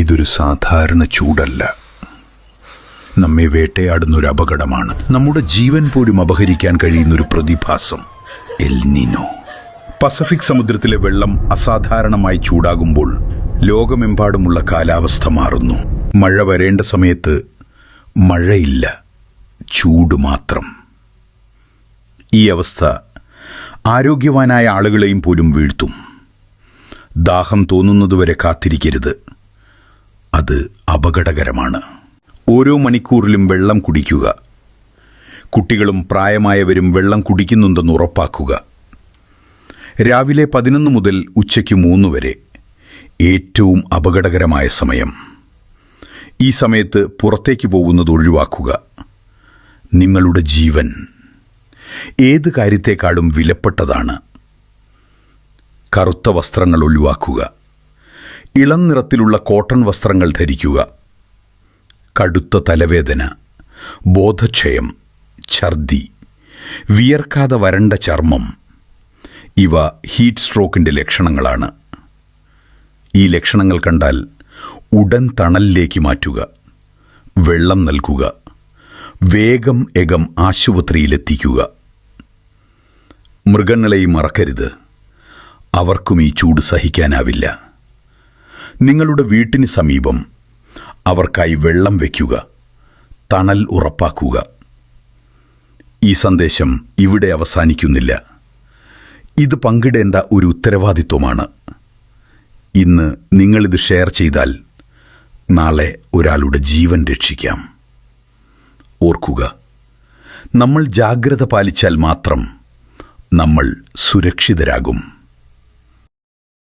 ഇതൊരു സാധാരണ ചൂടല്ല. നമ്മെ വേട്ടയാടുന്നൊരു അപകടമാണ്. നമ്മുടെ ജീവൻ പോലും അപഹരിക്കാൻ കഴിയുന്നൊരു പ്രതിഭാസം, എൽ നിനോ. പസഫിക് സമുദ്രത്തിലെ വെള്ളം അസാധാരണമായി ചൂടാകുമ്പോൾ ലോകമെമ്പാടുമുള്ള കാലാവസ്ഥ മാറുന്നു. മഴ വരേണ്ട സമയത്ത് മഴയില്ല, ചൂട് മാത്രം. ഈ അവസ്ഥ ആരോഗ്യവാനായ ആളുകളെയും പോലും വീഴ്ത്തും. ദാഹം തോന്നുന്നതുവരെ കാത്തിരിക്കരുത്, അത് അപകടകരമാണ്. ഓരോ മണിക്കൂറിലും വെള്ളം കുടിക്കുക. കുട്ടികളും പ്രായമായവരും വെള്ളം കുടിക്കുന്നുണ്ടെന്ന് ഉറപ്പാക്കുക. രാവിലെ 11 മുതൽ ഉച്ചയ്ക്ക് 3 വരെ ഏറ്റവും അപകടകരമായ സമയം. ഈ സമയത്ത് പുറത്തേക്ക് പോകുന്നത് ഒഴിവാക്കുക. നിങ്ങളുടെ ജീവൻ ഏത് കാര്യത്തേക്കാളും വിലപ്പെട്ടതാണ്. കറുത്ത വസ്ത്രങ്ങൾ ഒഴിവാക്കുക. ഇളം നിറത്തിലുള്ള കോട്ടൺ വസ്ത്രങ്ങൾ ധരിക്കുക. കടുത്ത തലവേദന, ബോധക്ഷയം, ഛർദി, വിയർക്കാതെ വരണ്ട ചർമ്മം, ഇവ ഹീറ്റ് സ്ട്രോക്കിൻ്റെ ലക്ഷണങ്ങളാണ്. ഈ ലക്ഷണങ്ങൾ കണ്ടാൽ ഉടൻ തണലിലേക്ക് മാറ്റുക. വെള്ളം നൽകുക. വേഗം ആശുപത്രിയിലെത്തിക്കുക. മൃഗങ്ങളെയും മറക്കരുത്. അവർക്കും ഈ ചൂട് സഹിക്കാനാവില്ല. നിങ്ങളുടെ വീട്ടിന് സമീപം അവർക്കായി വെള്ളം വയ്ക്കുക. തണൽ ഉറപ്പാക്കുക. ഈ സന്ദേശം ഇവിടെ അവസാനിക്കുന്നില്ല. ഇത് പങ്കിടേണ്ട ഒരു ഉത്തരവാദിത്വമാണ്. ഇന്ന് നിങ്ങളിത് ഷെയർ ചെയ്താൽ നാളെ ഒരാളുടെ ജീവൻ രക്ഷിക്കാം. ഓർക്കുക, നമ്മൾ ജാഗ്രത പാലിച്ചാൽ മാത്രം നമ്മൾ സുരക്ഷിതരാകും.